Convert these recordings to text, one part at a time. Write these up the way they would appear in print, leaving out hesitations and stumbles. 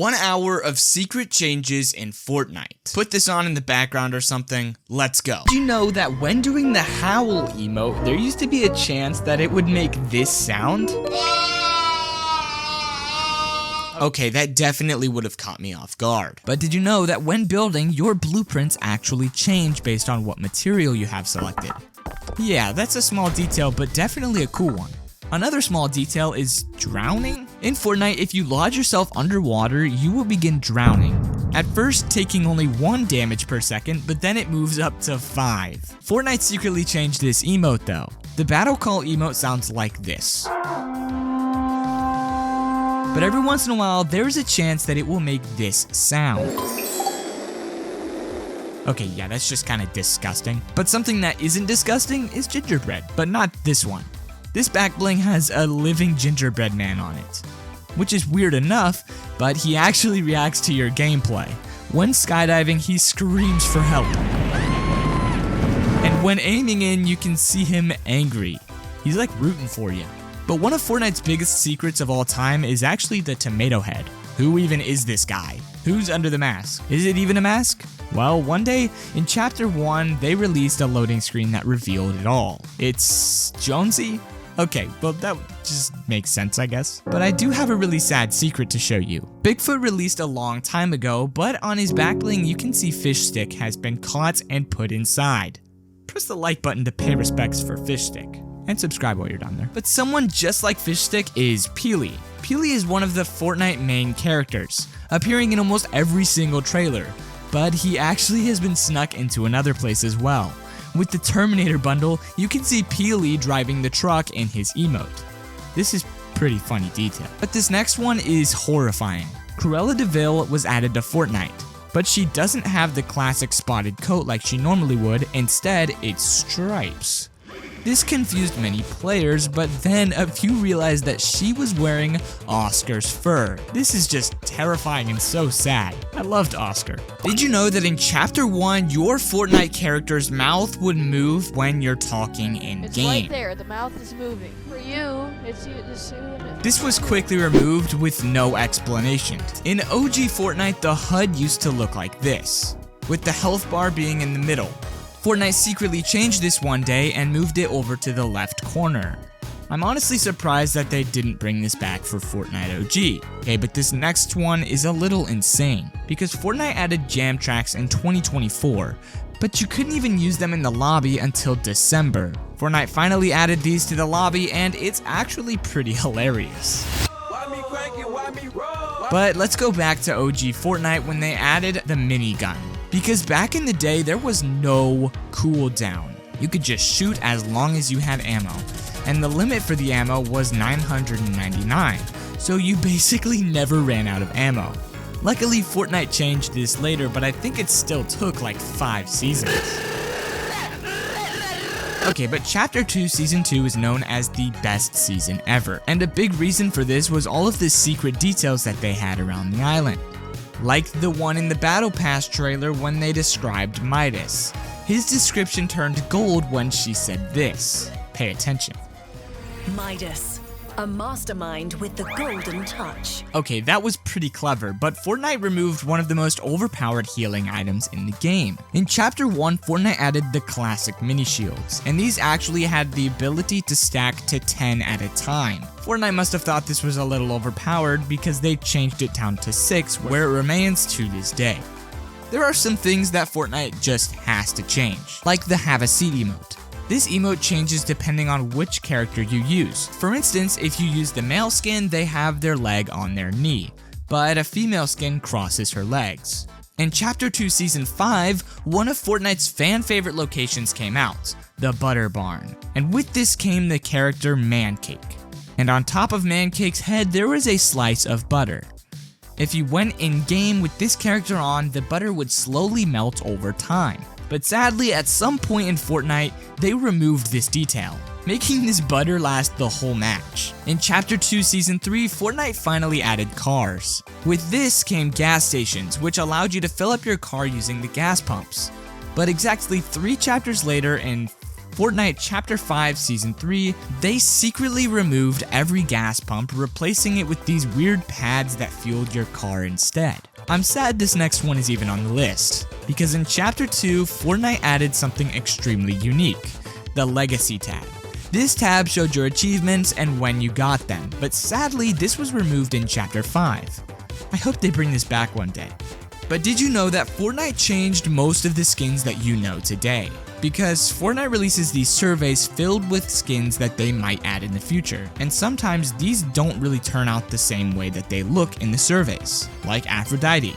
1 hour of secret changes in Fortnite. Put this on in the background or something. Let's go. Did you know that when doing the howl emote, there used to be a chance that it would make this sound? Okay, that definitely would have caught me off guard. But did you know that when building, your blueprints actually change based on what material you have selected? Yeah, that's a small detail, but definitely a cool one. Another small detail is drowning. In Fortnite, if you lodge yourself underwater, you will begin drowning. At first, taking only 1 damage per second, but then it moves up to 5. Fortnite secretly changed this emote though. The battle call emote sounds like this. But every once in a while, there's a chance that it will make this sound. Okay, yeah, that's just kind of disgusting. But something that isn't disgusting is gingerbread, but not this one. This back bling has a living gingerbread man on it, which is weird enough, but he actually reacts to your gameplay. When skydiving, he screams for help. And when aiming in, you can see him angry. He's like rooting for you. But one of Fortnite's biggest secrets of all time is actually the tomato head. Who even is this guy? Who's under the mask? Is it even a mask? Well, one day, in Chapter 1, they released a loading screen that revealed it all. It's Jonesy? Okay, well that just makes sense, I guess. But I do have a really sad secret to show you. Bigfoot released a long time ago, but on his back bling you can see Fish Stick has been caught and put inside. Press the like button to pay respects for Fish Stick. And subscribe while you're down there. But someone just like Fish Stick is Peely. Peely is one of the Fortnite main characters, appearing in almost every single trailer. But he actually has been snuck into another place as well. With the Terminator bundle, you can see Peely driving the truck in his emote. This is pretty funny detail. But this next one is horrifying. Cruella de Vil was added to Fortnite, but she doesn't have the classic spotted coat like she normally would. Instead, it's stripes. This confused many players, but then a few realized that she was wearing Oscar's fur. This is just terrifying and so sad. I loved Oscar. Did you know that in Chapter 1, your Fortnite character's mouth would move when you're talking in-game? It's right there, the mouth is moving. For you, This was quickly removed with no explanation. In OG Fortnite, the HUD used to look like this, with the health bar being in the middle. Fortnite secretly changed this one day and moved it over to the left corner. I'm honestly surprised that they didn't bring this back for Fortnite OG. Okay, but this next one is a little insane, because Fortnite added jam tracks in 2024, but you couldn't even use them in the lobby until December. Fortnite finally added these to the lobby, and it's actually pretty hilarious. But let's go back to OG Fortnite when they added the minigun. Because back in the day, there was no cooldown. You could just shoot as long as you had ammo. And the limit for the ammo was 999. So you basically never ran out of ammo. Luckily, Fortnite changed this later, but I think it still took like 5 seasons. Okay, but Chapter 2 Season 2 is known as the best season ever. And a big reason for this was all of the secret details that they had around the island. Like the one in the Battle Pass trailer when they described Midas. His description turned gold when she said this. Pay attention. Midas, a mastermind with the golden touch. Okay, that was pretty clever, but Fortnite removed one of the most overpowered healing items in the game. In Chapter 1, Fortnite added the classic mini shields, and these actually had the ability to stack to 10 at a time. Fortnite must have thought this was a little overpowered because they changed it down to 6, where it remains to this day. There are some things that Fortnite just has to change, like the have a seat emote. This emote changes depending on which character you use. For instance, if you use the male skin, they have their leg on their knee, but a female skin crosses her legs. In Chapter 2 Season 5, one of Fortnite's fan favorite locations came out, the Butter Barn. And with this came the character Mancake. And on top of Mancake's head, there was a slice of butter. If you went in-game with this character on, the butter would slowly melt over time. But sadly, at some point in Fortnite, they removed this detail, making this butter last the whole match. In Chapter 2 Season 3, Fortnite finally added cars. With this came gas stations, which allowed you to fill up your car using the gas pumps. But exactly 3 chapters later, in Fortnite Chapter 5 Season 3, they secretly removed every gas pump, replacing it with these weird pads that fueled your car instead. I'm sad this next one is even on the list, because in Chapter 2, Fortnite added something extremely unique, the Legacy tab. This tab showed your achievements and when you got them, but sadly this was removed in Chapter 5. I hope they bring this back one day. But did you know that Fortnite changed most of the skins that you know today? Because Fortnite releases these surveys filled with skins that they might add in the future, and sometimes these don't really turn out the same way that they look in the surveys, like Aphrodite.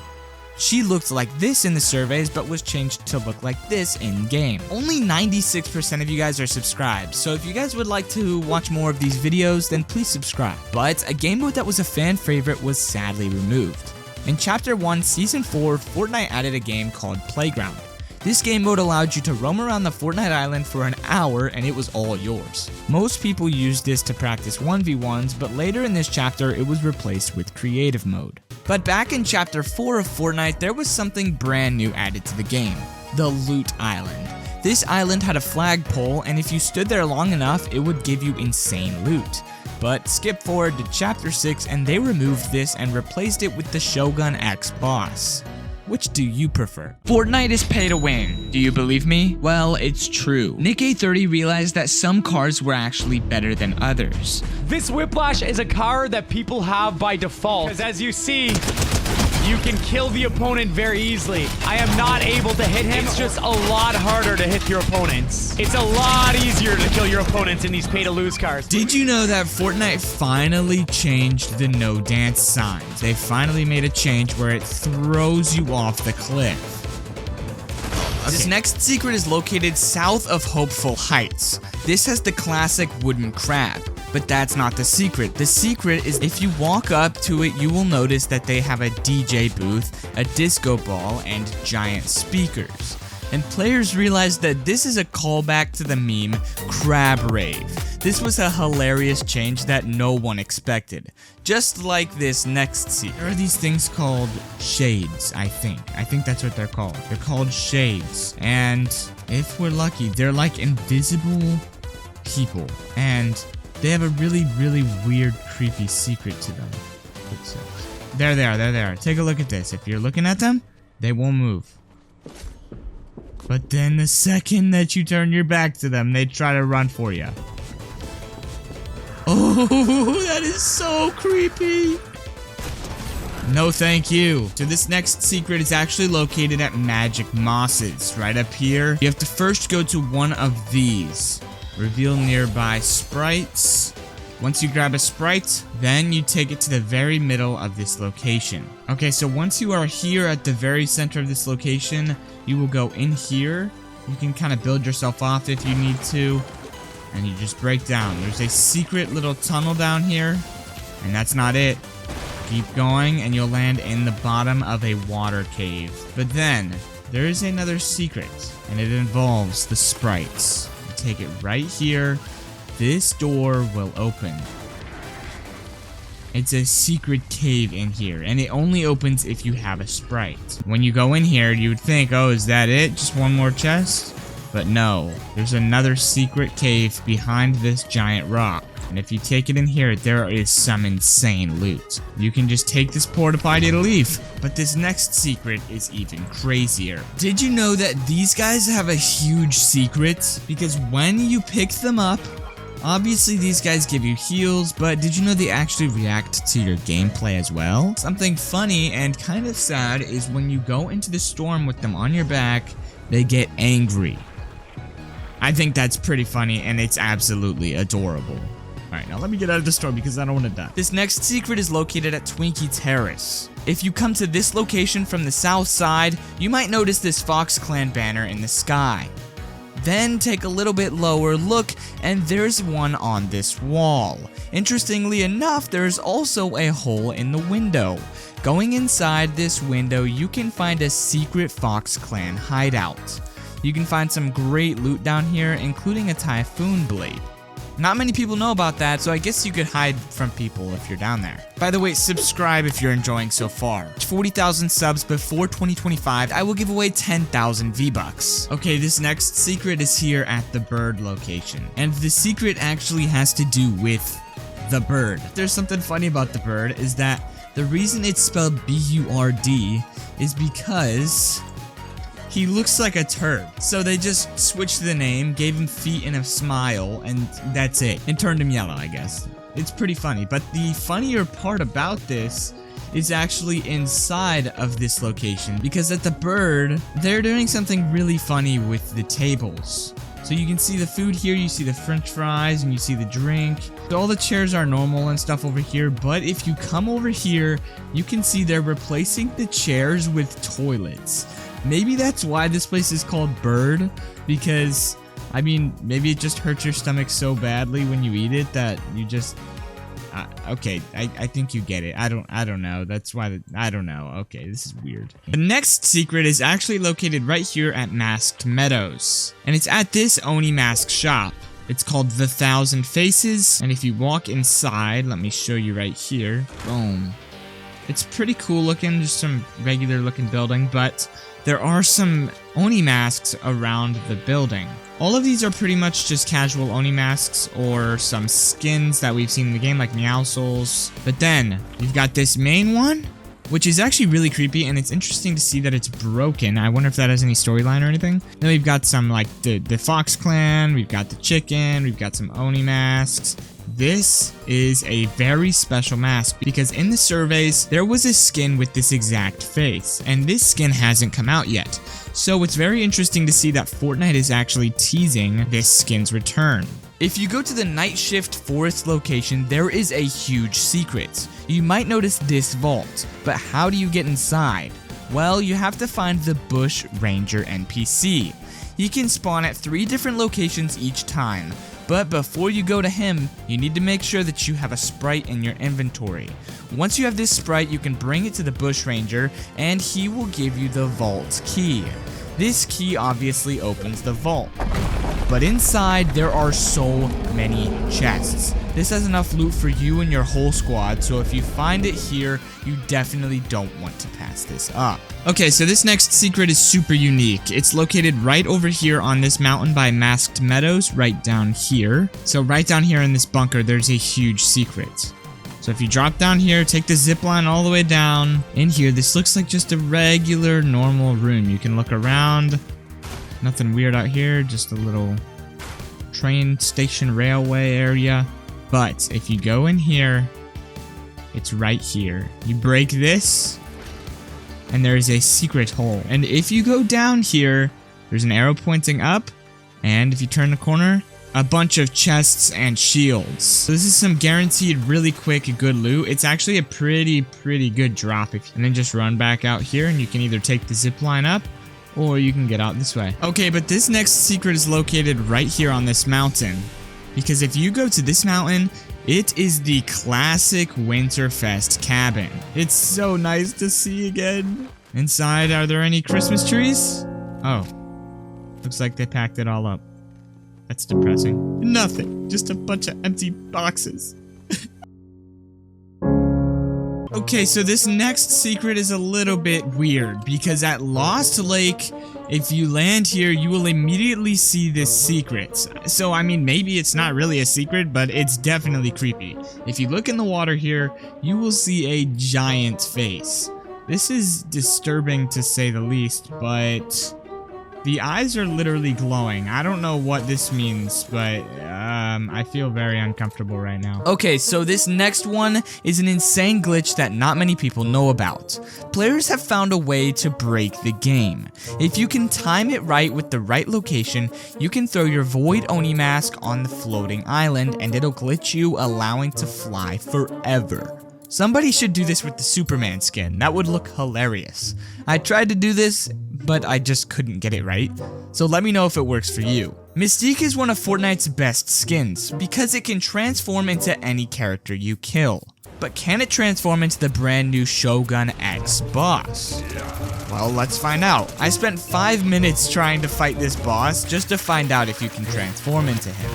She looked like this in the surveys but was changed to look like this in-game. Only 96% of you guys are subscribed, so if you guys would like to watch more of these videos, then please subscribe. But a game mode that was a fan favorite was sadly removed. In Chapter 1, Season 4, Fortnite added a game called Playground. This game mode allowed you to roam around the Fortnite island for an hour and it was all yours. Most people used this to practice 1v1s, but later in this chapter it was replaced with creative mode. But back in Chapter 4 of Fortnite, there was something brand new added to the game, the Loot Island. This island had a flagpole, and if you stood there long enough, it would give you insane loot. But skip forward to Chapter 6 and they removed this and replaced it with the Shogun X boss. Which do you prefer? Fortnite is pay to win. Do you believe me? Well, it's true. Nick A30 realized that some cars were actually better than others. This Whiplash is a car that people have by default, because as you see, you can kill the opponent very easily. I am not able to hit him. It's just a lot harder to hit your opponents. It's a lot easier to kill your opponents in these pay-to-lose cars. Did you know that Fortnite finally changed the no dance signs? They finally made a change where it throws you off the cliff. This next secret is located south of Hopeful Heights. This has the classic wooden crab. But that's not the secret. The secret is if you walk up to it, you will notice that they have a DJ booth, a disco ball, and giant speakers. And players realized that this is a callback to the meme Crab Rave. This was a hilarious change that no one expected. Just like this next secret. There are these things called shades, I think. I think that's what they're called. They're called shades. And if we're lucky, they're like invisible people. And they have a really, really weird, creepy secret to them. There they are, there they are. Take a look at this. If you're looking at them, they won't move. But then the second that you turn your back to them, they try to run for you. Oh, that is so creepy. No thank you. So this next secret is actually located at Magic Mosses. Right up here, you have to first go to one of these. Reveal nearby sprites. Once you grab a sprite, then you take it to the very middle of this location. Okay, so once you are here at the very center of this location, you will go in here. You can kind of build yourself off if you need to, and you just break down. There's a secret little tunnel down here, and that's not it. Keep going, and you'll land in the bottom of a water cave. But then, there is another secret, and it involves the sprites. Take it right here. This door will open. It's a secret cave in here, and it only opens if you have a sprite. When you go in here, you would think, oh, is that it? Just one more chest? But no, there's another secret cave behind this giant rock. And if you take it in here, there is some insane loot. You can just take this porta potty to leave. But this next secret is even crazier. Did you know that these guys have a huge secret? Because when you pick them up, obviously these guys give you heals, but did you know they actually react to your gameplay as well? Something funny and kind of sad is when you go into the storm with them on your back, they get angry. I think that's pretty funny and it's absolutely adorable. Alright, now let me get out of the storm because I don't want to die. This next secret is located at Twinkie Terrace. If you come to this location from the south side, you might notice this Fox Clan banner in the sky. Then take a little bit lower look, and there's one on this wall. Interestingly enough, there's also a hole in the window. Going inside this window, you can find a secret Fox Clan hideout. You can find some great loot down here, including a Typhoon Blade. Not many people know about that, so I guess you could hide from people if you're down there. By the way, subscribe if you're enjoying so far. 40,000 subs before 2025, I will give away 10,000 V-Bucks. Okay, this next secret is here at the bird location. And the secret actually has to do with the bird. There's something funny about the bird is that the reason it's spelled B-U-R-D is because he looks like a turd. So they just switched the name, gave him feet and a smile, and that's it. And turned him yellow, I guess. It's pretty funny. But the funnier part about this is actually inside of this location. Because at the bird, they're doing something really funny with the tables. So you can see the food here, you see the french fries, and you see the drink. So all the chairs are normal and stuff over here, but if you come over here, you can see they're replacing the chairs with toilets. Maybe that's why this place is called Bird, because, I mean, maybe it just hurts your stomach so badly when you eat it that you just... okay, I think you get it. I don't know. That's why I don't know. Okay, this is weird. The next secret is actually located right here at Masked Meadows. And it's at this Oni mask shop. It's called The Thousand Faces. And if you walk inside, let me show you right here. Boom. It's pretty cool looking, just some regular looking building, but there are some Oni masks around the building. All of these are pretty much just casual Oni masks or some skins that we've seen in the game like Meow Souls. But then you've got this main one, which is actually really creepy, and it's interesting to see that it's broken. I wonder if that has any storyline or anything. Then we've got some like the Fox Clan, we've got the chicken, we've got some Oni masks. This is a very special mask because in the surveys, there was a skin with this exact face, and this skin hasn't come out yet. So it's very interesting to see that Fortnite is actually teasing this skin's return. If you go to the Night Shift Forest location, there is a huge secret. You might notice this vault, but how do you get inside? Well, you have to find the Bush Ranger NPC. He can spawn at 3 different locations each time. But before you go to him, you need to make sure that you have a sprite in your inventory. Once you have this sprite, you can bring it to the Bush Ranger, and he will give you the vault key. This key obviously opens the vault. But inside, there are so many chests. This has enough loot for you and your whole squad, so if you find it here, you definitely don't want to pass this up. Okay, so this next secret is super unique. It's located right over here on this mountain by Masked Meadows, right down here. So right down here in this bunker, there's a huge secret. So if you drop down here, take the zip line all the way down. In here, this looks like just a regular, normal room. You can look around. Nothing weird out here, just a little train station railway area. But if you go in here, it's right here. You break this, and there's a secret hole. And if you go down here, there's an arrow pointing up, and if you turn the corner, a bunch of chests and shields. So this is some guaranteed really quick good loot. It's actually a pretty good drop. And then just run back out here, and you can either take the zip line up, or you can get out this way. Okay, but this next secret is located right here on this mountain. Because if you go to this mountain, it is the classic Winterfest cabin. It's so nice to see again. Inside, are there any Christmas trees? Oh, looks like they packed it all up. That's depressing. Nothing, just a bunch of empty boxes. Okay, so this next secret is a little bit weird because at Lost Lake, if you land here, you will immediately see this secret. So, I mean, maybe it's not really a secret, but it's definitely creepy. If you look in the water here, you will see a giant face. This is disturbing to say the least, but the eyes are literally glowing. I don't know what this means, but I feel very uncomfortable right now. Okay, so this next one is an insane glitch that not many people know about. Players have found a way to break the game. If you can time it right with the right location, you can throw your Void Oni mask on the floating island and it'll glitch you, allowing to fly forever. Somebody should do this with the Superman skin. That would look hilarious. I tried to do this, but I just couldn't get it right. So let me know if it works for you. Mystique is one of Fortnite's best skins because it can transform into any character you kill. But can it transform into the brand new Shogun X boss? Well, let's find out. I spent 5 minutes trying to fight this boss just to find out if you can transform into him.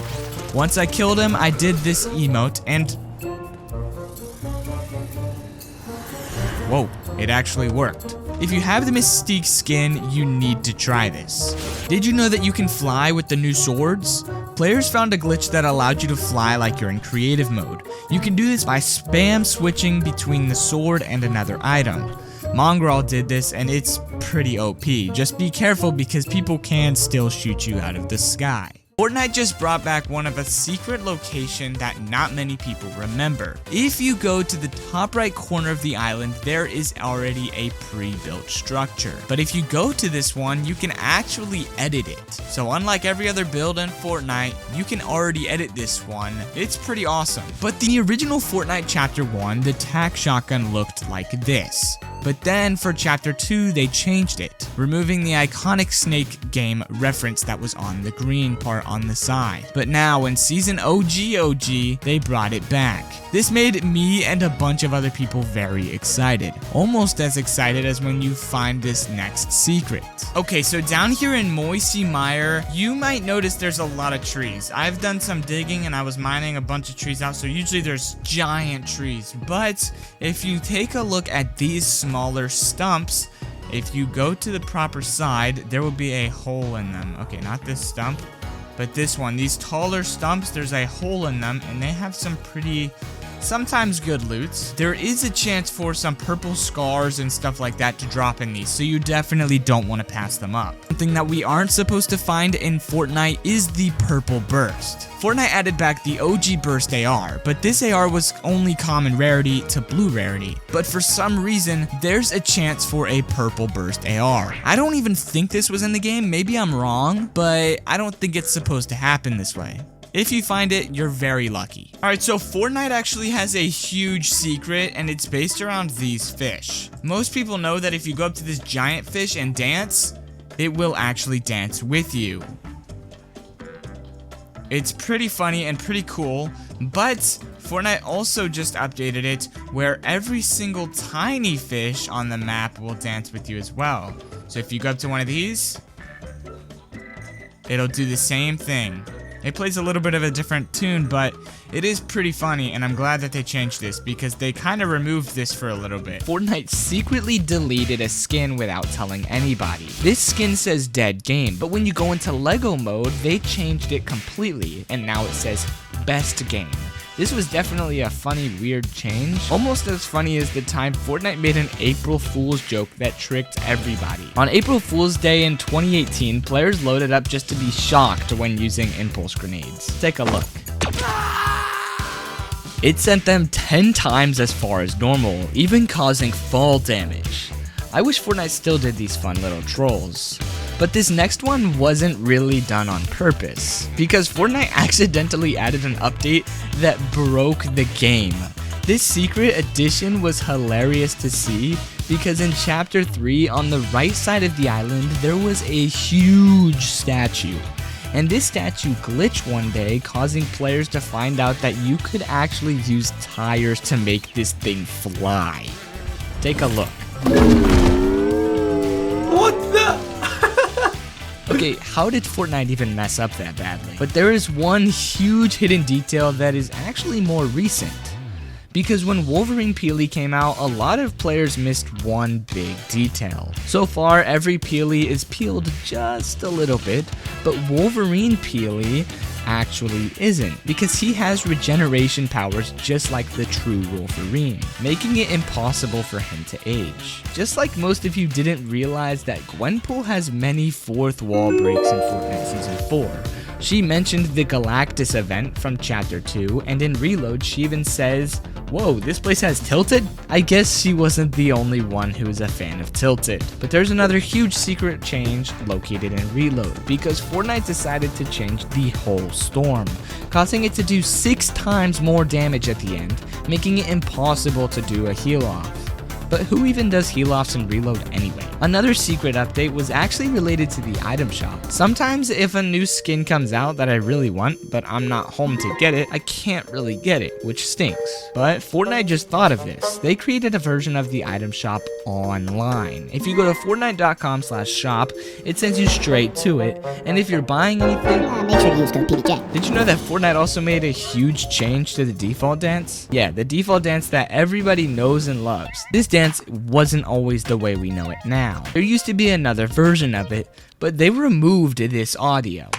Once I killed him, I did this emote and... Whoa, it actually worked. If you have the Mystique skin, you need to try this. Did you know that you can fly with the new swords? Players found a glitch that allowed you to fly like you're in creative mode. You can do this by spam switching between the sword and another item. Mongrel did this and it's pretty OP. Just be careful because people can still shoot you out of the sky. Fortnite just brought back one of a secret location that not many people remember. If you go to the top right corner of the island, there is already a pre-built structure. But if you go to this one, you can actually edit it. So unlike every other build in Fortnite, you can already edit this one. It's pretty awesome. But the original Fortnite Chapter 1, the tac shotgun looked like this. But then for Chapter 2, they changed it, removing the iconic Snake game reference that was on the green part on the side. But now in Season OG, they brought it back. This made me and a bunch of other people very excited. Almost as excited as when you find this next secret. Okay, so down here in Moisey Mire, you might notice there's a lot of trees. I've done some digging and I was mining a bunch of trees out, so usually there's giant trees. But if you take a look at these smaller stumps, if you go to the proper side, there will be a hole in them. Okay, not this stump, but this one. These taller stumps, there's a hole in them, and they have some pretty, sometimes good loots. There is a chance for some purple scars and stuff like that to drop in these, so you definitely don't want to pass them up. Something that we aren't supposed to find in Fortnite is the purple burst. Fortnite added back the OG burst AR, but this AR was only common rarity to blue rarity. But for some reason, there's a chance for a purple burst AR. I don't even think this was in the game, maybe I'm wrong, but I don't think it's supposed to happen this way. If you find it, you're very lucky. Alright, so Fortnite actually has a huge secret, and it's based around these fish. Most people know that if you go up to this giant fish and dance, it will actually dance with you. It's pretty funny and pretty cool, but Fortnite also just updated it where every single tiny fish on the map will dance with you as well. So if you go up to one of these, it'll do the same thing. It plays a little bit of a different tune, but it is pretty funny, and I'm glad that they changed this because they kind of removed this for a little bit. Fortnite secretly deleted a skin without telling anybody. This skin says dead game, but when you go into Lego mode, they changed it completely, and now it says best game. This was definitely a funny, weird change. Almost as funny as the time Fortnite made an April Fool's joke that tricked everybody. On April Fool's Day in 2018, players loaded up just to be shocked when using impulse grenades. Take a look. It sent them 10 times as far as normal, even causing fall damage. I wish Fortnite still did these fun little trolls. But this next one wasn't really done on purpose, because Fortnite accidentally added an update that broke the game. This secret addition was hilarious to see, because in Chapter 3, on the right side of the island, there was a huge statue. And this statue glitched one day, causing players to find out that you could actually use tires to make this thing fly. Take a look. What the? Okay, how did Fortnite even mess up that badly? But there is one huge hidden detail that is actually more recent. Because when Wolverine Peely came out, a lot of players missed one big detail. So far, every Peely is peeled just a little bit, but Wolverine Peely actually isn't, because he has regeneration powers just like the true Wolverine, making it impossible for him to age. Just like most of you didn't realize that Gwenpool has many fourth wall breaks in Fortnite Season 4. She mentioned the Galactus event from Chapter 2, and in Reload she even says, "Whoa, this place has Tilted?" I guess she wasn't the only one who is a fan of Tilted. But there's another huge secret change located in Reload, because Fortnite decided to change the whole storm, causing it to do 6 times more damage at the end, making it impossible to do a heal off. But who even does heal-offs and reload anyway? Another secret update was actually related to the item shop. Sometimes if a new skin comes out that I really want, but I'm not home to get it, I can't really get it, which stinks. But Fortnite just thought of this. They created a version of the item shop online. If you go to fortnite.com/shop, it sends you straight to it. And if you're buying anything, make sure to use code PBJ. Did you know that Fortnite also made a huge change to the default dance? Yeah, the default dance that everybody knows and loves. This dance wasn't always the way we know it now. There used to be another version of it, but they removed this audio.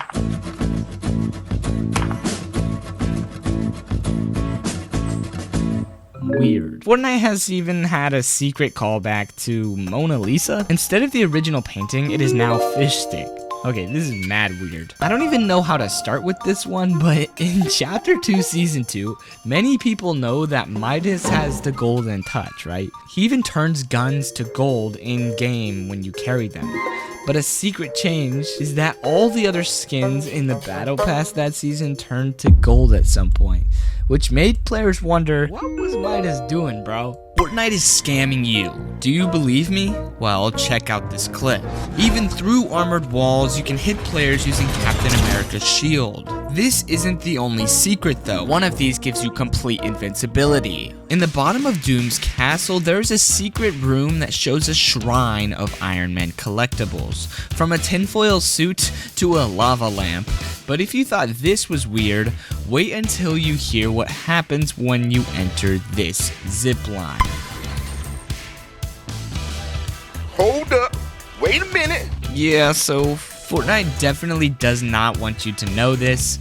Weird. Fortnite has even had a secret callback to Mona Lisa. Instead of the original painting, it is now fish stick. Okay, this is mad weird. I don't even know how to start with this one, but in Chapter 2, Season 2, many people know that Midas has the golden touch, right? He even turns guns to gold in-game when you carry them. But a secret change is that all the other skins in the Battle Pass that season turned to gold at some point, which made players wonder, what was Midas doing, bro? Fortnite is scamming you. Do you believe me? Well, check out this clip. Even through armored walls, you can hit players using Captain America's shield. This isn't the only secret though. One of these gives you complete invincibility. In the bottom of Doom's castle, there's a secret room that shows a shrine of Iron Man collectibles, from a tinfoil suit to a lava lamp. But if you thought this was weird, wait until you hear what happens when you enter this zip line. Hold up, wait a minute. Yeah, so Fortnite definitely does not want you to know this,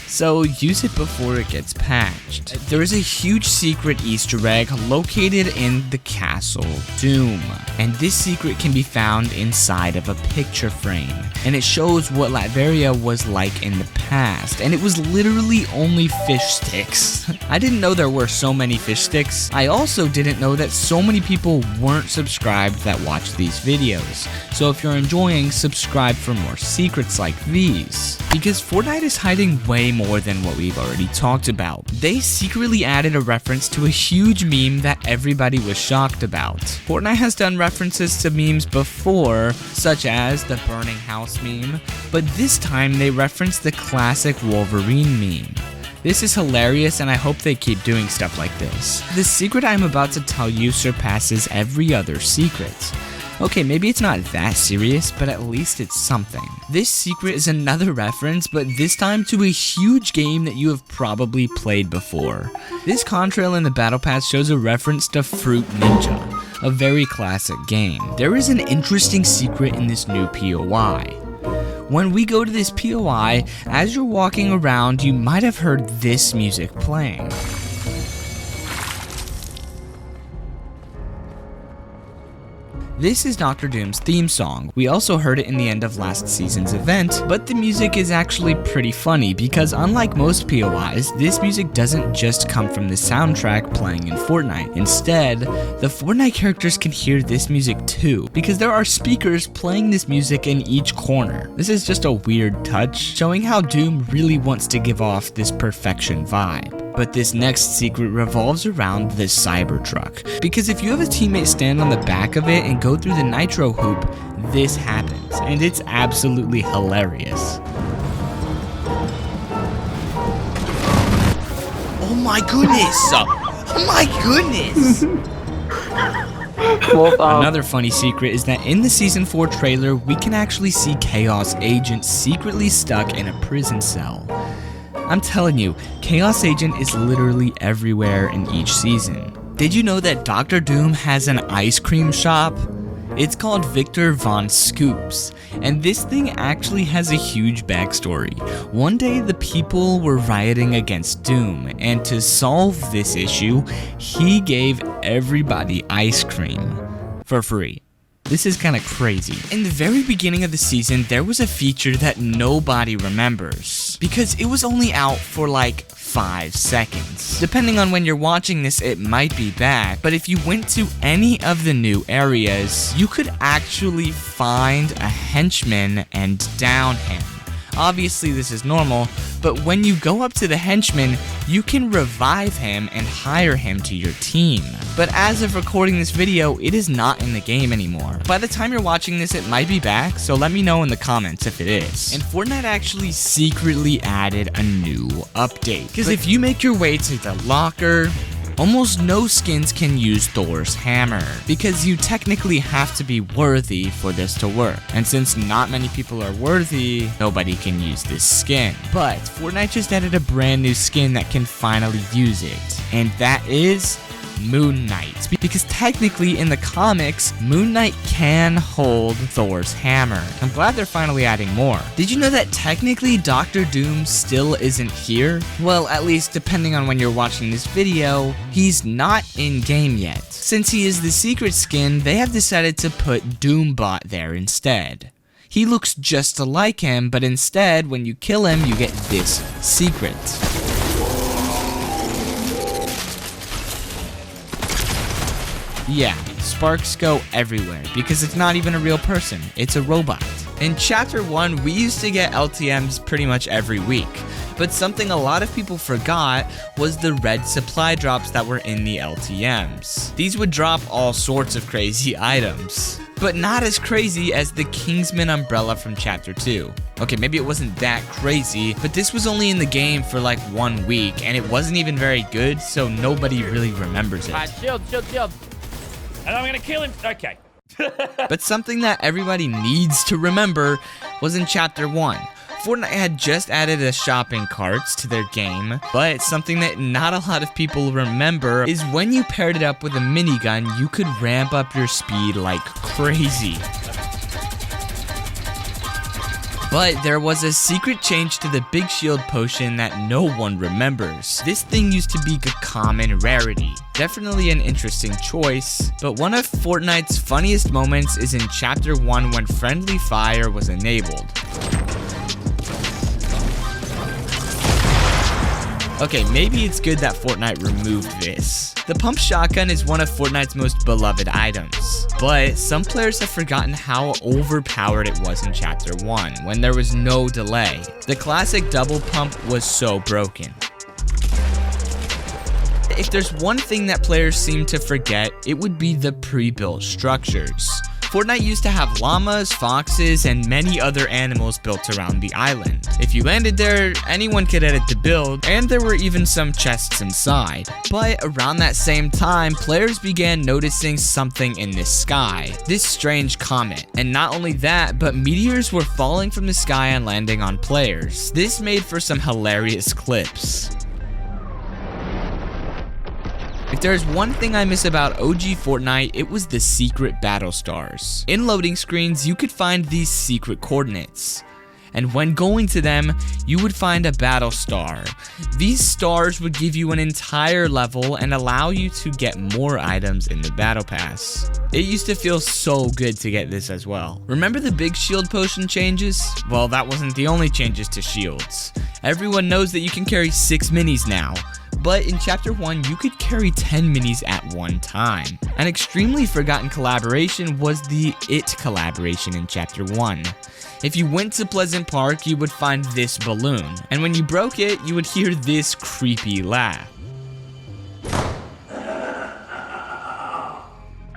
so use it before it gets patched. There is a huge secret Easter egg located in the Castle Doom, and this secret can be found inside of a picture frame, and it shows what Latveria was like in the past, and it was literally only fish sticks. I didn't know there were so many fish sticks. I also didn't know that so many people weren't subscribed that watch these videos, so if you're enjoying, subscribe for more secrets like these, because Fortnite is hiding way more than what we've already talked about. They secretly added a reference to a huge meme that everybody was shocked about. Fortnite has done references to memes before, such as the burning house meme, but this time they referenced the classic Wolverine meme. This is hilarious and I hope they keep doing stuff like this. The secret I'm about to tell you surpasses every other secret. Okay, maybe it's not that serious, but at least it's something. This secret is another reference, but this time to a huge game that you have probably played before. This contrail in the Battle Pass shows a reference to Fruit Ninja, a very classic game. There is an interesting secret in this new POI. When we go to this POI, as you're walking around, you might have heard this music playing. This is Dr. Doom's theme song. We also heard it in the end of last season's event, but the music is actually pretty funny because unlike most POIs, this music doesn't just come from the soundtrack playing in Fortnite. Instead, the Fortnite characters can hear this music too, because there are speakers playing this music in each corner. This is just a weird touch, showing how Doom really wants to give off this perfection vibe. But this next secret revolves around the Cybertruck, because if you have a teammate stand on the back of it and go through the nitro hoop, this happens, and it's absolutely hilarious. Oh my goodness! Oh my goodness! Another funny secret is that in the Season 4 trailer, we can actually see Chaos Agent secretly stuck in a prison cell. I'm telling you, Chaos Agent is literally everywhere in each season. Did you know that Dr. Doom has an ice cream shop? It's called Victor Von Scoops, and this thing actually has a huge backstory. One day the people were rioting against Doom, and to solve this issue, he gave everybody ice cream for free. This is kinda crazy. In the very beginning of the season, there was a feature that nobody remembers, because it was only out for like 5 seconds. Depending on when you're watching this, it might be back, but if you went to any of the new areas, you could actually find a henchman and down him. Obviously this is normal, but when you go up to the henchman, you can revive him and hire him to your team. But as of recording this video, it is not in the game anymore. By the time you're watching this, it might be back, so let me know in the comments if it is. And Fortnite actually secretly added a new update. Because if you make your way to the locker, almost no skins can use Thor's hammer, because you technically have to be worthy for this to work. And since not many people are worthy, nobody can use this skin. But Fortnite just added a brand new skin that can finally use it, and that is Moon Knight, because technically in the comics, Moon Knight can hold Thor's hammer. I'm glad they're finally adding more. Did you know that technically Dr. Doom still isn't here? Well, at least depending on when you're watching this video, he's not in game yet. Since he is the secret skin, they have decided to put Doombot there instead. He looks just like him, but instead, when you kill him, you get this secret. Yeah, sparks go everywhere because it's not even a real person, it's a robot. In Chapter 1, we used to get LTMs pretty much every week, but something a lot of people forgot was the red supply drops that were in the LTMs. These would drop all sorts of crazy items, but not as crazy as the Kingsman umbrella from Chapter 2. Okay, maybe it wasn't that crazy, but this was only in the game for like 1 week, and it wasn't even very good, so nobody really remembers it. Alright, shield. And I'm gonna kill him. Okay. But something that everybody needs to remember was in Chapter 1. Fortnite had just added a shopping carts to their game, but something that not a lot of people remember is when you paired it up with a minigun, you could ramp up your speed like crazy. But there was a secret change to the Big Shield potion that no one remembers. This thing used to be a common rarity. Definitely an interesting choice, but one of Fortnite's funniest moments is in Chapter 1 when friendly fire was enabled. Okay, maybe it's good that Fortnite removed this. The pump shotgun is one of Fortnite's most beloved items, but some players have forgotten how overpowered it was in Chapter 1 when there was no delay. The classic double pump was so broken. If there's one thing that players seem to forget, it would be the pre-built structures. Fortnite used to have llamas, foxes, and many other animals built around the island. If you landed there, anyone could edit the build, and there were even some chests inside. But around that same time, players began noticing something in the sky, this strange comet. And not only that, but meteors were falling from the sky and landing on players. This made for some hilarious clips. If there's one thing I miss about OG Fortnite, it was the secret battle stars. In loading screens, you could find these secret coordinates, and when going to them, you would find a battle star. These stars would give you an entire level and allow you to get more items in the battle pass. It used to feel so good to get this as well. Remember the big shield potion changes? Well, that wasn't the only changes to shields. Everyone knows that you can carry 6 minis now. But in Chapter 1, you could carry 10 minis at one time. An extremely forgotten collaboration was the It collaboration in Chapter 1. If you went to Pleasant Park, you would find this balloon, and when you broke it, you would hear this creepy laugh.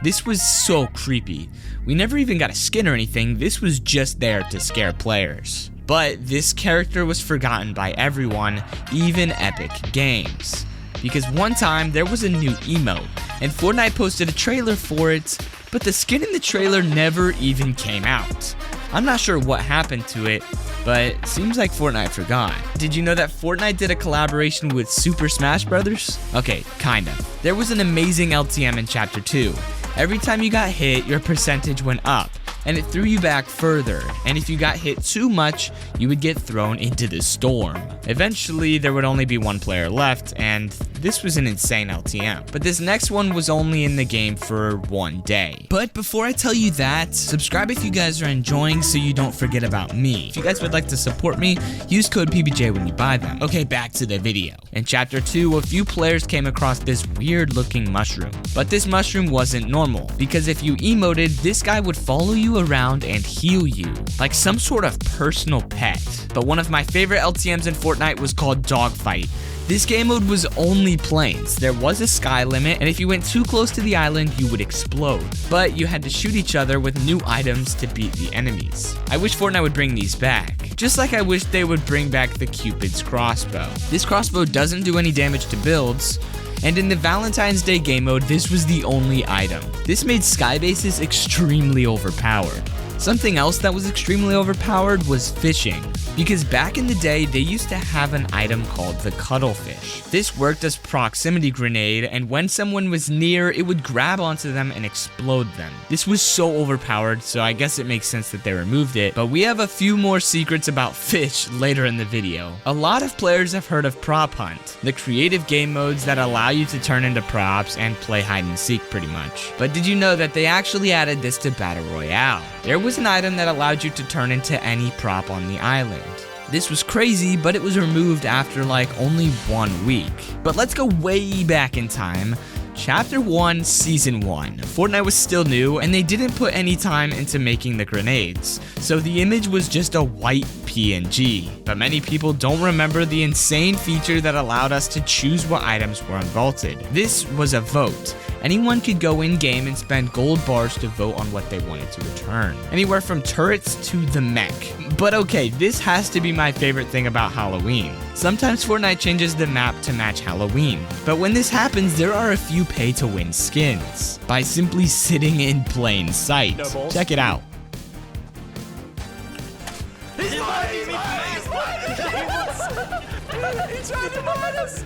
This was so creepy. We never even got a skin or anything, this was just there to scare players. But this character was forgotten by everyone, even Epic Games. Because one time there was a new emote, and Fortnite posted a trailer for it, but the skin in the trailer never even came out. I'm not sure what happened to it, but it seems like Fortnite forgot. Did you know that Fortnite did a collaboration with Super Smash Bros? Okay, kinda. There was an amazing LTM in Chapter 2. Every time you got hit, your percentage went up, and it threw you back further, and if you got hit too much, you would get thrown into the storm. Eventually, there would only be one player left, and This was an insane LTM. But this next one was only in the game for 1 day. But before I tell you that, subscribe if you guys are enjoying so you don't forget about me. If you guys would like to support me, use code PBJ when you buy them. Okay, back to the video. In chapter 2, a few players came across this weird looking mushroom. But this mushroom wasn't normal, because if you emoted, this guy would follow you around and heal you, like some sort of personal pet. But one of my favorite LTMs in Fortnite was called Dogfight. This game mode was only planes. There was a sky limit, and if you went too close to the island, you would explode. But you had to shoot each other with new items to beat the enemies. I wish Fortnite would bring these back. Just like I wish they would bring back the Cupid's crossbow. This crossbow doesn't do any damage to builds, and in the Valentine's Day game mode, this was the only item. This made sky bases extremely overpowered. Something else that was extremely overpowered was fishing, because back in the day, they used to have an item called the cuttlefish. This worked as proximity grenade, and when someone was near, it would grab onto them and explode them. This was so overpowered, so I guess it makes sense that they removed it, but we have a few more secrets about fish later in the video. A lot of players have heard of Prop Hunt, the creative game modes that allow you to turn into props and play hide and seek pretty much. But did you know that they actually added this to Battle Royale? There was an item that allowed you to turn into any prop on the island. This was crazy, but it was removed after like only 1 week. But let's go way back in time. Chapter 1, Season 1. Fortnite was still new, and they didn't put any time into making the grenades, so the image was just a white PNG. But many people don't remember the insane feature that allowed us to choose what items were unvaulted. This was a vote. Anyone could go in-game and spend gold bars to vote on what they wanted to return. Anywhere from turrets to the mech. But okay, this has to be my favorite thing about Halloween. Sometimes Fortnite changes the map to match Halloween, but when this happens, there are a few pay-to-win skins by simply sitting in plain sight. Check it out.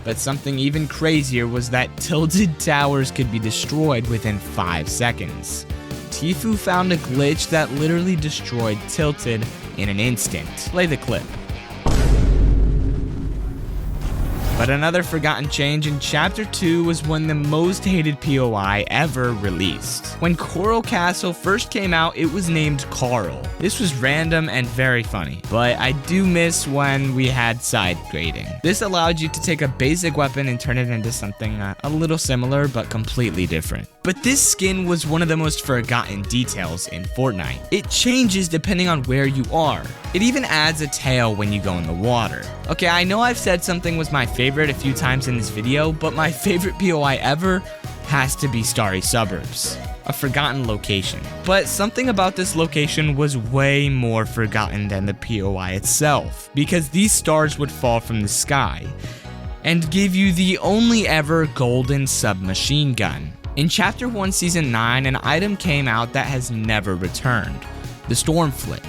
But something even crazier was that tilted towers could be destroyed within 5 seconds. Tfue found a glitch that literally destroyed Tilted in an instant. Play the clip. But another forgotten change in Chapter 2 was when the most hated POI ever released. When Coral Castle first came out, it was named Carl. This was random and very funny, but I do miss when we had side grading. This allowed you to take a basic weapon and turn it into something a little similar but completely different. But this skin was one of the most forgotten details in Fortnite. It changes depending on where you are. It even adds a tail when you go in the water. Okay, I know I've said something was my favorite a few times in this video, but my favorite POI ever has to be Starry Suburbs, a forgotten location. But something about this location was way more forgotten than the POI itself, because these stars would fall from the sky and give you the only ever golden submachine gun. In Chapter 1 Season 9, an item came out that has never returned, the Storm Flip.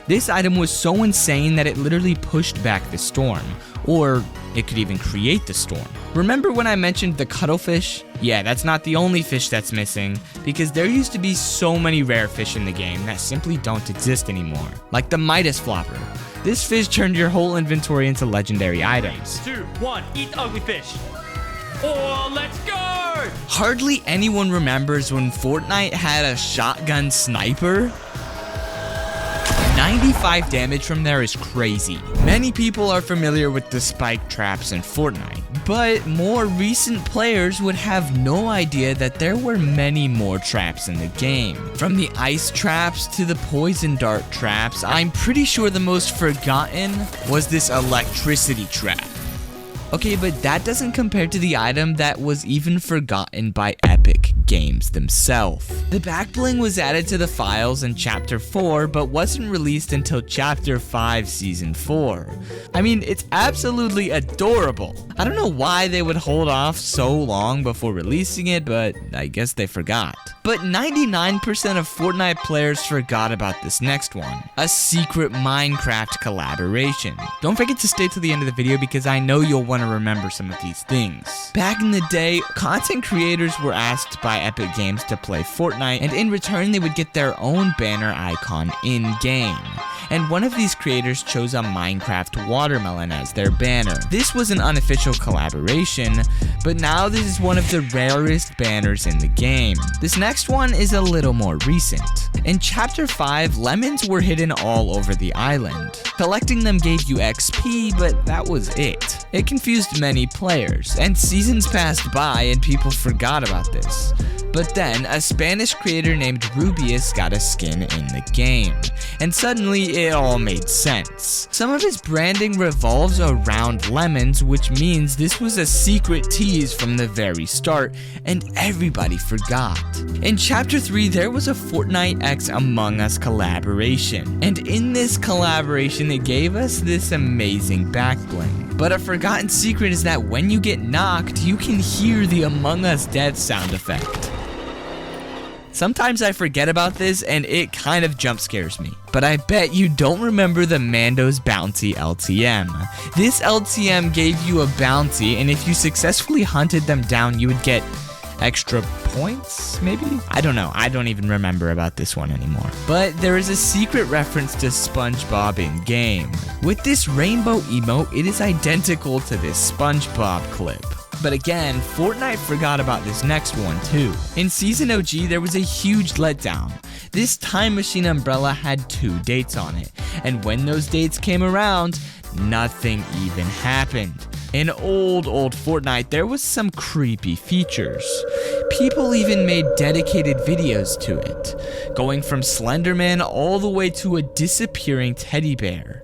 This item was so insane that it literally pushed back the storm, or it could even create the storm. Remember when I mentioned the cuttlefish? Yeah, that's not the only fish that's missing, because there used to be so many rare fish in the game that simply don't exist anymore, like the Midas Flopper. This fish turned your whole inventory into legendary items. 2, 1, eat ugly fish. Oh, let's go! Hardly anyone remembers when Fortnite had a shotgun sniper. 95 damage from there is crazy. Many people are familiar with the spike traps in Fortnite, but more recent players would have no idea that there were many more traps in the game. From the ice traps to the poison dart traps, I'm pretty sure the most forgotten was this electricity trap. Okay, but that doesn't compare to the item that was even forgotten by Epic Games themselves. The back bling was added to the files in Chapter 4, but wasn't released until Chapter 5 Season 4. I mean, it's absolutely adorable. I don't know why they would hold off so long before releasing it, but I guess they forgot. But 99% of Fortnite players forgot about this next one, a secret Minecraft collaboration. Don't forget to stay to the end of the video because I know you'll want to remember some of these things. Back in the day, content creators were asked by Epic Games to play Fortnite, and in return they would get their own banner icon in-game. and one of these creators chose a Minecraft watermelon as their banner. This was an unofficial collaboration, but now this is one of the rarest banners in the game. This next one is a little more recent. In Chapter 5, lemons were hidden all over the island. Collecting them gave you XP, but that was it. It confused many players, and seasons passed by and people forgot about this. But then, a Spanish creator named Rubius got a skin in the game, and suddenly it all made sense. Some of his branding revolves around lemons, which means this was a secret tease from the very start, and everybody forgot. In Chapter 3, there was a Fortnite X Among Us collaboration, and in this collaboration, it gave us this amazing back bling. But a forgotten secret is that when you get knocked, you can hear the Among Us death sound effect. Sometimes I forget about this and it kind of jump scares me. But I bet you don't remember the Mando's Bounty LTM. This LTM gave you a bounty, and if you successfully hunted them down, you would get extra points, maybe? I don't know. I don't even remember about this one anymore. But there is a secret reference to SpongeBob in game. With this rainbow emote, it is identical to this SpongeBob clip. But again, Fortnite forgot about this next one too. In Season OG, there was a huge letdown. This time machine umbrella had 2 dates on it, and when those dates came around, nothing even happened. In old Fortnite, there was some creepy features. People even made dedicated videos to it, going from Slenderman all the way to a disappearing teddy bear.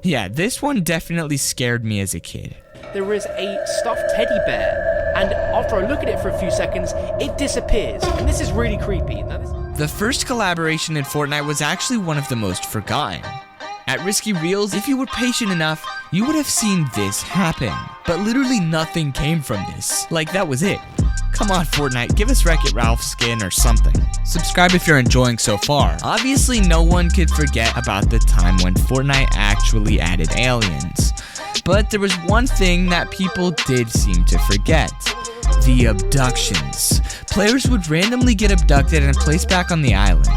Yeah, this one definitely scared me as a kid. There is a stuffed teddy bear, and after I look at it for a few seconds, it disappears, and this is really creepy. The first collaboration in Fortnite was actually one of the most forgotten. At Risky Reels, if you were patient enough, you would have seen this happen. But literally nothing came from this. Like, that was it. Come on, Fortnite, give us Wreck-It Ralph skin or something. Subscribe if you're enjoying so far. Obviously, no one could forget about the time when Fortnite actually added aliens. But there was one thing that people did seem to forget. The abductions. Players would randomly get abducted and placed back on the island.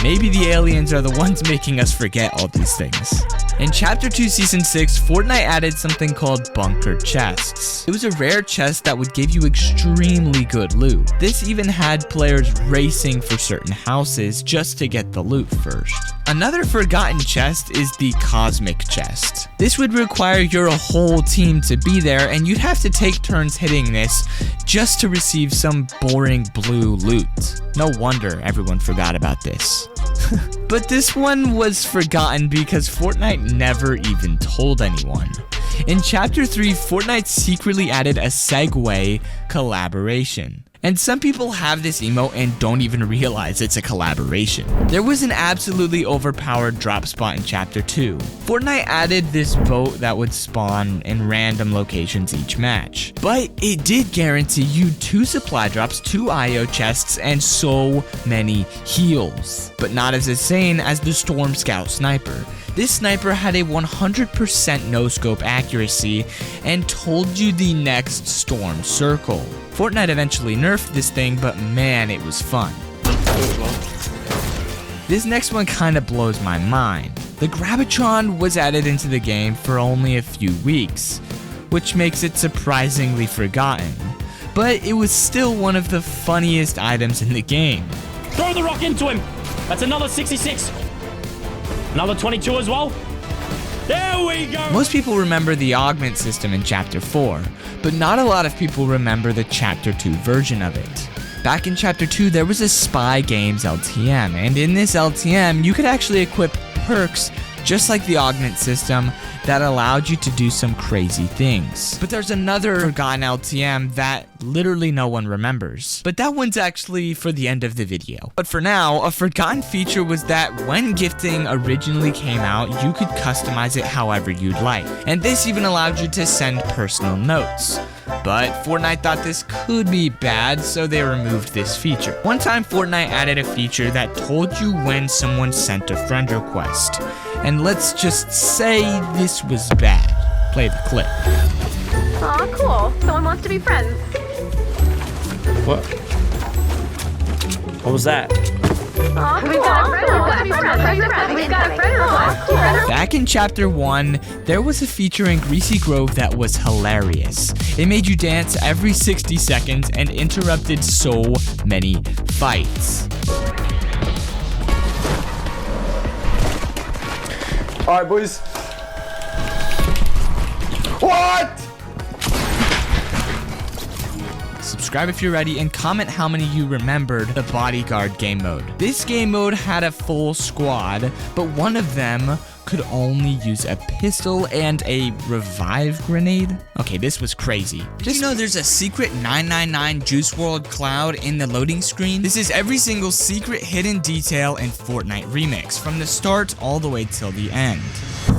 Maybe the aliens are the ones making us forget all these things. In Chapter 2 Season 6, Fortnite added something called bunker chests. It was a rare chest that would give you extremely good loot. This even had players racing for certain houses just to get the loot first. Another forgotten chest is the cosmic chest. This would require your whole team to be there, and you'd have to take turns hitting this just to receive some boring blue loot. No wonder everyone forgot about this. But this one was forgotten because Fortnite never even told anyone. In Chapter 3, Fortnite secretly added a Segway collaboration. And some people have this emote and don't even realize it's a collaboration. There was an absolutely overpowered drop spot in Chapter 2. Fortnite added this boat that would spawn in random locations each match. But it did guarantee you 2 supply drops, 2 IO chests, and so many heals. But not as insane as the Storm Scout Sniper. This sniper had a 100% no-scope accuracy and told you the next storm circle. Fortnite eventually nerfed this thing, but man, it was fun. This next one kind of blows my mind. The Gravitron was added into the game for only a few weeks, which makes it surprisingly forgotten. But it was still one of the funniest items in the game. Throw the rock into him. That's another 66. Another 22 as well. There we go. Most people remember the augment system in Chapter 4, but not a lot of people remember the Chapter 2 version of it. Back in Chapter 2, there was a Spy Games LTM, and in this LTM, you could actually equip perks just like the augment system that allowed you to do some crazy things. But there's another forgotten LTM that literally no one remembers. But that one's actually for the end of the video. But for now, a forgotten feature was that when gifting originally came out, you could customize it however you'd like. And this even allowed you to send personal notes. But Fortnite thought this could be bad, so they removed this feature. One time, Fortnite added a feature that told you when someone sent a friend request. And let's just say this was bad. Play the clip. Aw, cool. Someone wants to be friends. What? What was that? Aw, cool. We've got a friend request. We've got a friend Back in Chapter 1, there was a feature in Greasy Grove that was hilarious. It made you dance every 60 seconds and interrupted so many fights. Alright, boys. What? Subscribe if you're ready and comment how many you remembered the bodyguard game mode. This game mode had a full squad, but one of them could only use a pistol and a revive grenade. Okay, this was crazy. Did you know there's a secret 999 Juice WRLD cloud in the loading screen? This is every single secret hidden detail in Fortnite Remix, from the start all the way till the end.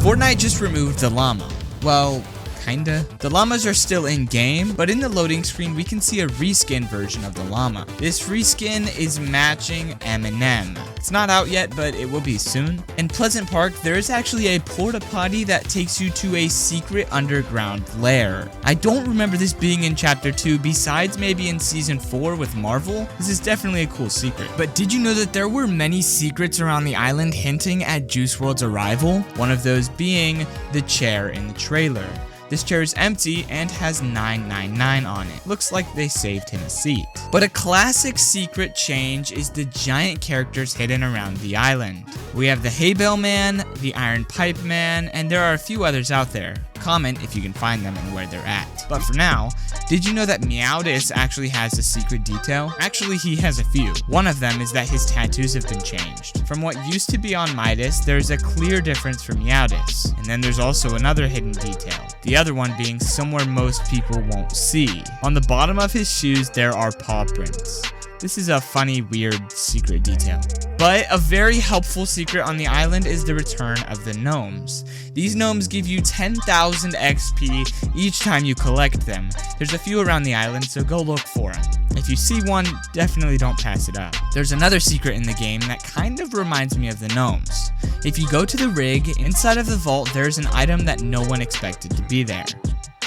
Fortnite just removed the llama. Well, kinda. The llamas are still in game, but in the loading screen we can see a reskin version of the llama. This reskin is matching Eminem. It's not out yet, but it will be soon. In Pleasant Park, there is actually a porta potty that takes you to a secret underground lair. I don't remember this being in Chapter 2, besides maybe in Season 4 with Marvel. This is definitely a cool secret. But did you know that there were many secrets around the island hinting at Juice WRLD's arrival? One of those being the chair in the trailer. This chair is empty and has 999 on it. Looks like they saved him a seat. But a classic secret change is the giant characters hidden around the island. We have the Hay Bale Man, the Iron Pipe Man, and there are a few others out there. Comment if you can find them and where they're at. But for now, did you know that Meowdis actually has a secret detail? Actually, he has a few. One of them is that his tattoos have been changed. From what used to be on Midas, there's a clear difference for Meowdis. And then there's also another hidden detail. The other one being somewhere most people won't see. On the bottom of his shoes, there are paw prints. This is a funny, weird secret detail. But a very helpful secret on the island is the return of the gnomes. These gnomes give you 10,000 XP each time you collect them. There's a few around the island, so go look for them. If you see one, definitely don't pass it up. There's another secret in the game that kind of reminds me of the gnomes. If you go to the rig, inside of the vault, there's an item that no one expected to be there.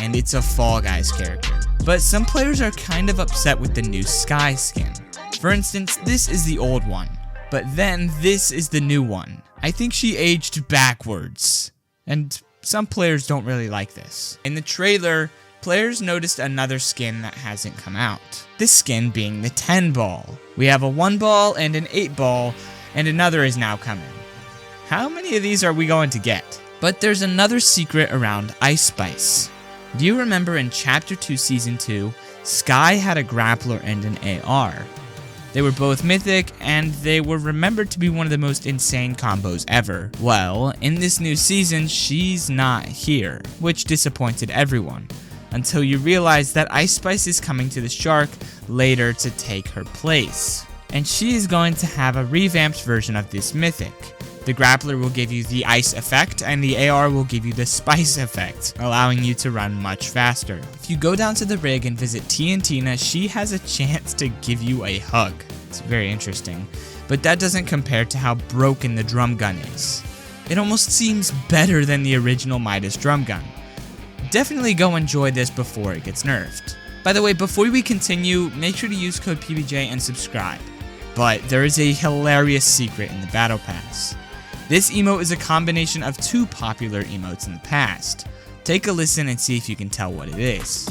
And it's a Fall Guys character. But some players are kind of upset with the new Sky skin. For instance, this is the old one, but then this is the new one. I think she aged backwards, and some players don't really like this. In the trailer, players noticed another skin that hasn't come out. This skin being the 10 ball. We have a 1 ball and an 8 ball, and another is now coming. How many of these are we going to get? But there's another secret around Ice Spice. Do you remember in Chapter 2 Season 2, Sky had a grappler and an AR? They were both mythic, and they were remembered to be one of the most insane combos ever. Well, in this new season, she's not here, which disappointed everyone, until you realize that Ice Spice is coming to the Shark later to take her place. And she is going to have a revamped version of this mythic. The grappler will give you the ice effect, and the AR will give you the spice effect, allowing you to run much faster. If you go down to the rig and visit T and Tina, she has a chance to give you a hug. It's very interesting, but that doesn't compare to how broken the drum gun is. It almost seems better than the original Midas drum gun. Definitely go enjoy this before it gets nerfed. By the way, before we continue, make sure to use code PBJ and subscribe. But there is a hilarious secret in the Battle Pass. This emote is a combination of 2 popular emotes in the past. Take a listen and see if you can tell what it is.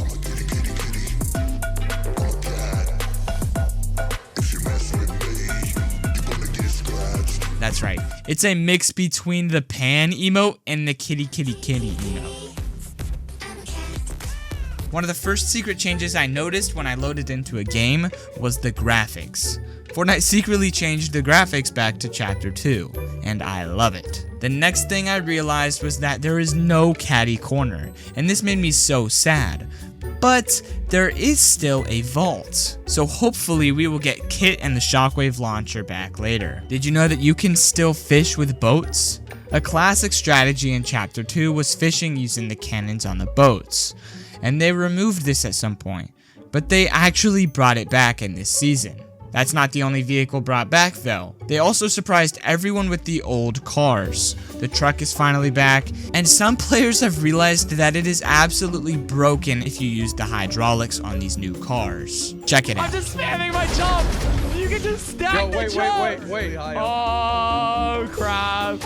That's right, it's a mix between the pan emote and the kitty kitty kitty emote. One of the first secret changes I noticed when I loaded into a game was the graphics. Fortnite secretly changed the graphics back to Chapter 2, and I love it. The next thing I realized was that there is no caddy corner, and this made me so sad. But there is still a vault, so hopefully we will get Kit and the Shockwave launcher back later. Did you know that you can still fish with boats? A classic strategy in Chapter 2 was fishing using the cannons on the boats, and they removed this at some point, but they actually brought it back in this season. That's not the only vehicle brought back though. They also surprised everyone with the old cars. The truck is finally back, and some players have realized that it is absolutely broken if you use the hydraulics on these new cars. Check it out. I'm just spamming my jump! You can just stack the jump! Wait. Oh, crap.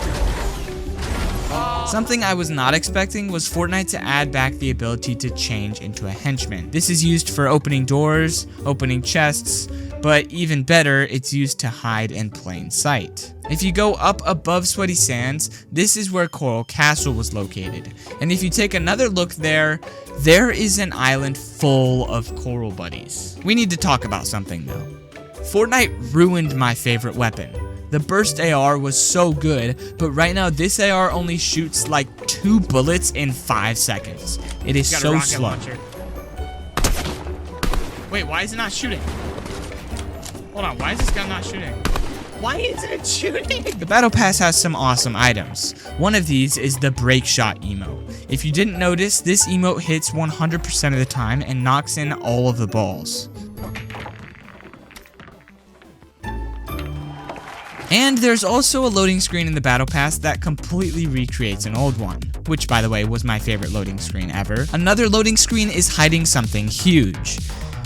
Something I was not expecting was Fortnite to add back the ability to change into a henchman. This is used for opening doors, opening chests, but even better, it's used to hide in plain sight. If you go up above Sweaty Sands, this is where Coral Castle was located. And if you take another look there is an island full of coral buddies. We need to talk about something though. Fortnite ruined my favorite weapon. The burst AR was so good, but right now this AR only shoots like 2 bullets in 5 seconds. It is so slow. Launcher. Wait, why is it not shooting? Hold on, why is this gun not shooting? Why isn't it shooting? The Battle Pass has some awesome items. One of these is the Break Shot emote. If you didn't notice, this emote hits 100% of the time and knocks in all of the balls. And there's also a loading screen in the Battle Pass that completely recreates an old one, which by the way was my favorite loading screen ever. Another loading screen is hiding something huge.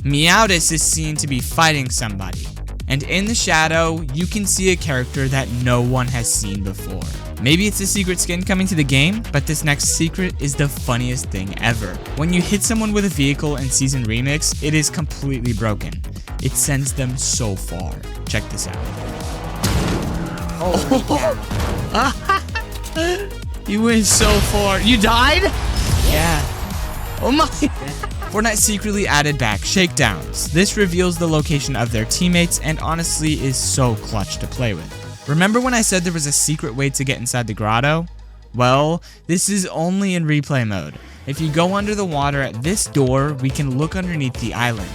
Meowtis is seen to be fighting somebody, and in the shadow, you can see a character that no one has seen before. Maybe it's a secret skin coming to the game, but this next secret is the funniest thing ever. When you hit someone with a vehicle in Season Remix, it is completely broken. It sends them so far. Check this out. You went so far. You died? Yeah. Oh my. Fortnite secretly added back shakedowns. This reveals the location of their teammates and honestly is so clutch to play with. Remember when I said there was a secret way to get inside the grotto? Well, this is only in replay mode. If you go under the water at this door, we can look underneath the island.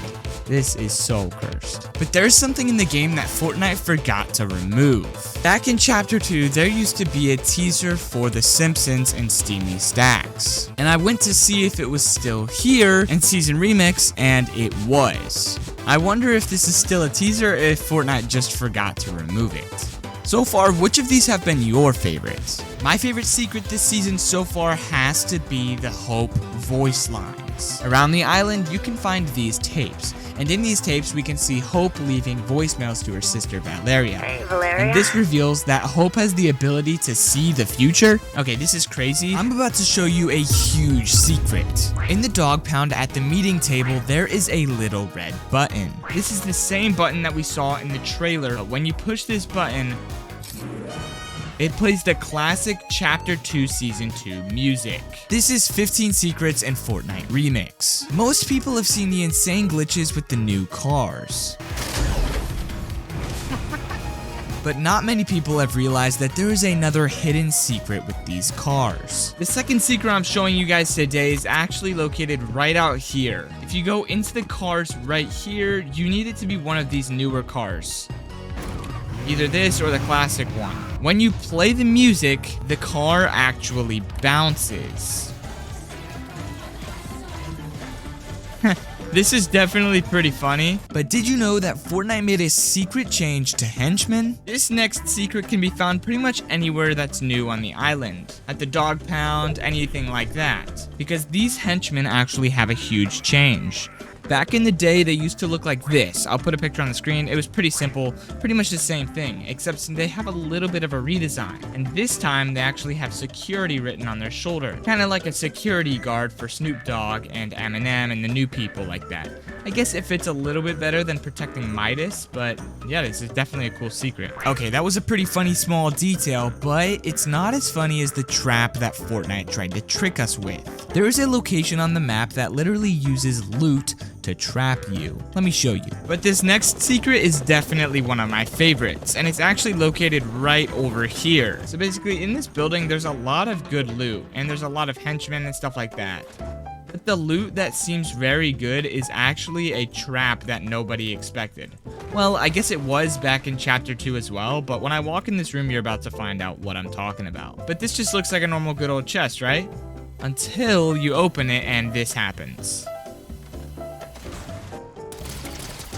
This is so cursed. But there's something in the game that Fortnite forgot to remove. Back in Chapter 2, there used to be a teaser for The Simpsons and Steamy Stacks. And I went to see if it was still here in Season Remix, and it was. I wonder if this is still a teaser or if Fortnite just forgot to remove it. So far, which of these have been your favorites? My favorite secret this season so far has to be the Hope voice lines. Around the island, you can find these tapes. And in these tapes, we can see Hope leaving voicemails to her sister Valeria. Hey, Valeria. And this reveals that Hope has the ability to see the future. Okay, this is crazy. I'm about to show you a huge secret. In the dog pound at the meeting table, there is a little red button. This is the same button that we saw in the trailer. But when you push this button, it plays the classic Chapter 2 Season 2 music. This is 15 Secrets in Fortnite Remix. Most people have seen the insane glitches with the new cars. But not many people have realized that there is another hidden secret with these cars. The second secret I'm showing you guys today is actually located right out here. If you go into the cars right here, you need it to be one of these newer cars. Either this or the classic one. When you play the music, the car actually bounces. This is definitely pretty funny. But did you know that Fortnite made a secret change to henchmen? This next secret can be found pretty much anywhere that's new on the island. At the dog pound, anything like that. Because these henchmen actually have a huge change. Back in the day, they used to look like this. I'll put a picture on the screen. It was pretty simple, pretty much the same thing, except they have a little bit of a redesign. And this time, they actually have security written on their shoulder. Kind of like a security guard for Snoop Dogg and Eminem and the new people like that. I guess it fits a little bit better than protecting Midas, but yeah, this is definitely a cool secret. Okay, that was a pretty funny small detail, but it's not as funny as the trap that Fortnite tried to trick us with. There is a location on the map that literally uses loot to trap you. Let me show you. But this next secret is definitely one of my favorites, and it's actually located right over here. So basically, in this building, there's a lot of good loot, and there's a lot of henchmen and stuff like that. But the loot that seems very good is actually a trap that nobody expected. Well, I guess it was back in Chapter 2 as well, but when I walk in this room, you're about to find out what I'm talking about. But this just looks like a normal good old chest, right? Until you open it and this happens.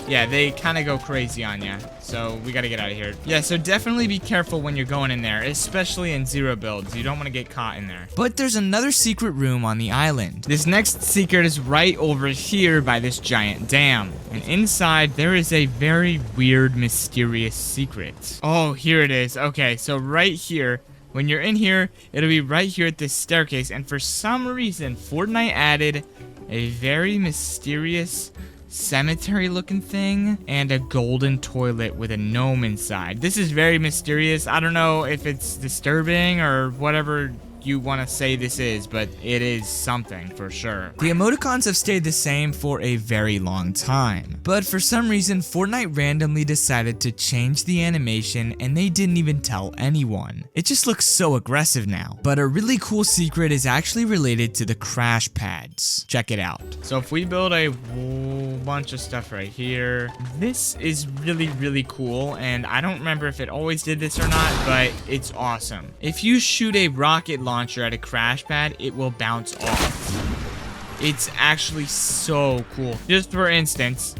Yeah, they kind of go crazy on you, so we gotta get out of here. Yeah, so definitely be careful when you're going in there, especially in zero builds. You don't want to get caught in there. But there's another secret room on the island. This next secret is right over here by this giant dam. And inside, there is a very weird, mysterious secret. Oh, here it is. Okay, so right here, When you're in here, it'll be right here at this staircase. And for some reason, Fortnite added a very mysterious cemetery looking thing and a golden toilet with a gnome inside. This is very mysterious. I don't know if it's disturbing or whatever you want to say this is, but it is something for sure. The emoticons have stayed the same for a very long time, but for some reason Fortnite randomly decided to change the animation and they didn't even tell anyone. It just looks so aggressive now. But a really cool secret is actually related to the crash pads. Check it out. So if we build a whole bunch of stuff right here, this is really cool, and I don't remember if it always did this or not, but it's awesome. If you shoot a rocket launcher at a crash pad, it will bounce off. It's actually so cool. Just for instance,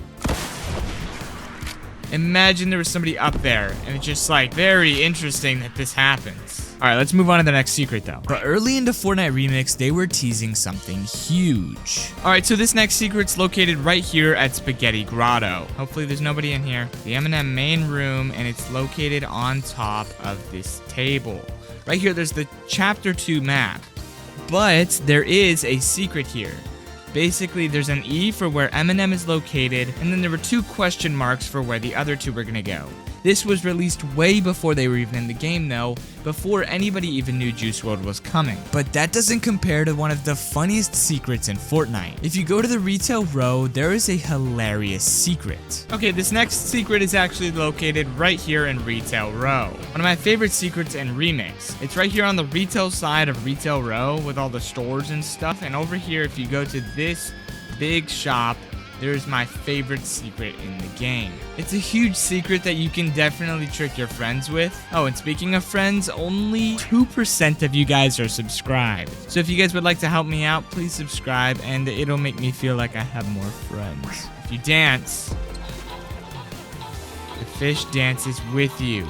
imagine there was somebody up there, and it's just like very interesting that this happens. All right, let's move on to the next secret though. But early into Fortnite Remix, they were teasing something huge. All right, so this next secret's located right here at Spaghetti Grotto. Hopefully there's nobody in here. The M&M main room, and it's located on top of this table. Right here, there's the Chapter 2 map. But there is a secret here. Basically, there's an E for where M&M is located, and then there were 2 question marks for where the other 2 were gonna go. This was released way before they were even in the game though, before anybody even knew Juice WRLD was coming. But that doesn't compare to one of the funniest secrets in Fortnite. If you go to the retail row, there is a hilarious secret. Okay, this next secret is actually located right here in retail row. One of my favorite secrets in Remix. It's right here on the retail side of retail row with all the stores and stuff. And over here, if you go to this big shop, there's my favorite secret in the game. It's a huge secret that you can definitely trick your friends with. Oh, and speaking of friends, only 2% of you guys are subscribed. So if you guys would like to help me out, please subscribe, and it'll make me feel like I have more friends. If you dance, the fish dances with you.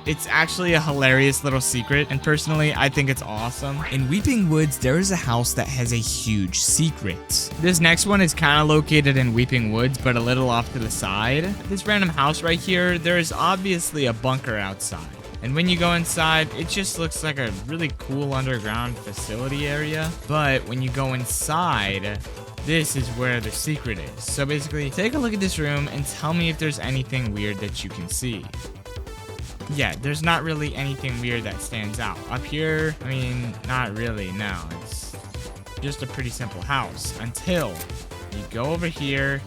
It's actually a hilarious little secret, and personally, I think it's awesome. In Weeping Woods, there is a house that has a huge secret. This next one is kind of located in Weeping Woods, but a little off to the side. This random house right here, there is obviously a bunker outside. And when you go inside, it just looks like a really cool underground facility area. But when you go inside, this is where the secret is. So basically, take a look at this room and tell me if there's anything weird that you can see. Yeah, there's not really anything weird that stands out. Up here, I mean, not really, no. It's just a pretty simple house until you go over here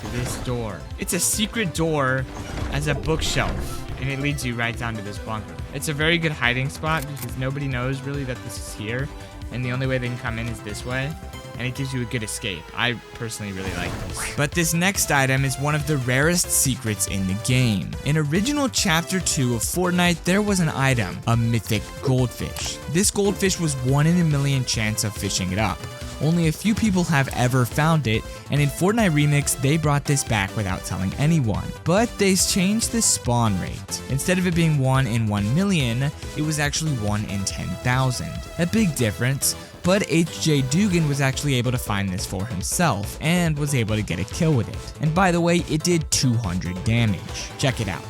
to this door. It's a secret door as a bookshelf, and it leads you right down to this bunker. It's a very good hiding spot because nobody knows really that this is here, and the only way they can come in is this way. And it gives you a good escape. I personally really like this. But this next item is one of the rarest secrets in the game. In original Chapter 2 of Fortnite, there was an item, a mythic goldfish. This goldfish was 1 in a million chance of fishing it up. Only a few people have ever found it, and in Fortnite Remix, they brought this back without telling anyone. But they changed the spawn rate. Instead of it being 1 in 1 million, it was actually 1 in 10,000. A big difference. But HJ Dugan was actually able to find this for himself and was able to get a kill with it. And by the way, it did 200 damage. Check it out.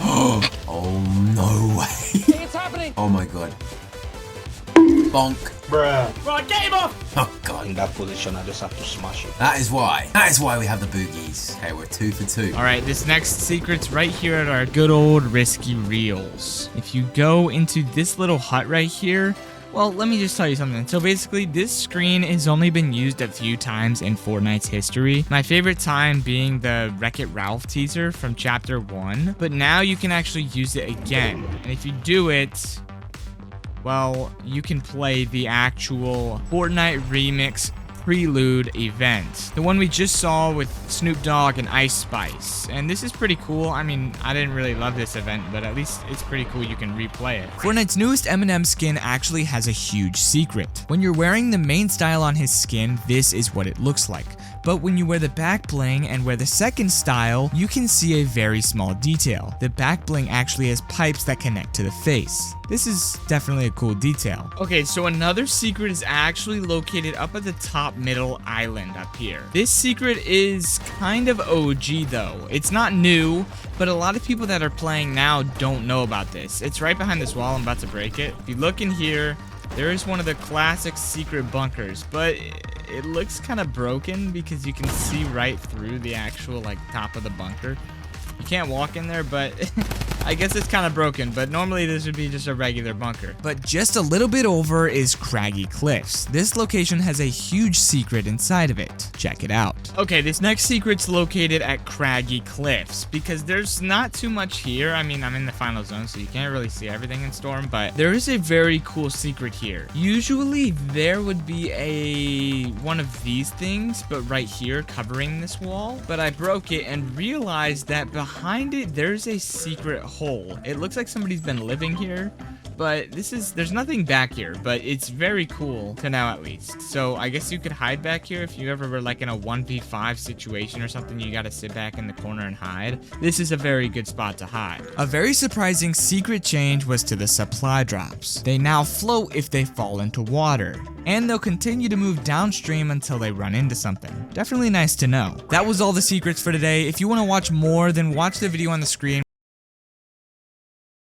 Oh, no way. Hey, it's happening! Oh my god. Bonk. Bruh. Right, get him off! Oh god. In that position, I just have to smash it. That is why we have the boogies. Okay, we're 2 for 2. All right, this next secret's right here at our good old Risky Reels. If you go into this little hut right here, well, let me just tell you something. So basically, this screen has only been used a few times in Fortnite's history. My favorite time being the Wreck-It Ralph teaser from Chapter 1. But now you can actually use it again. And if you do it, well, you can play the actual Fortnite Remix Prelude event. The one we just saw with Snoop Dogg and Ice Spice. And this is pretty cool. I mean, I didn't really love this event, but at least it's pretty cool you can replay it. Fortnite's newest M&M skin actually has a huge secret. When you're wearing the main style on his skin, this is what it looks like. But when you wear the back bling and wear the second style, you can see a very small detail. The back bling actually has pipes that connect to the face. This is definitely a cool detail. Okay, so another secret is actually located up at the top middle island up here. This secret is kind of OG though. It's not new, but a lot of people that are playing now don't know about this. It's right behind this wall. I'm about to break it. If you look in here, there is one of the classic secret bunkers, but it looks kind of broken because you can see right through the actual like top of the bunker. You can't walk in there, but I guess it's kind of broken, but normally this would be just a regular bunker. But just a little bit over is Craggy Cliffs. This location has a huge secret inside of it. Check it out. Okay, this next secret's located at Craggy Cliffs because there's not too much here. I mean, I'm in the final zone, so you can't really see everything in Storm, but there is a very cool secret here. Usually there would be one of these things, but right here covering this wall, but I broke it and realized that behind it, there's a secret hole. It looks like somebody's been living here, but there's nothing back here, but it's very cool to now at least. So I guess you could hide back here if you ever were like in a 1v5 situation or something, you gotta sit back in the corner and hide. This is a very good spot to hide. A very surprising secret change was to the supply drops. They now float if they fall into water, and they'll continue to move downstream until they run into something. Definitely nice to know. That was all the secrets for today. If you want to watch more, then watch the video on the screen.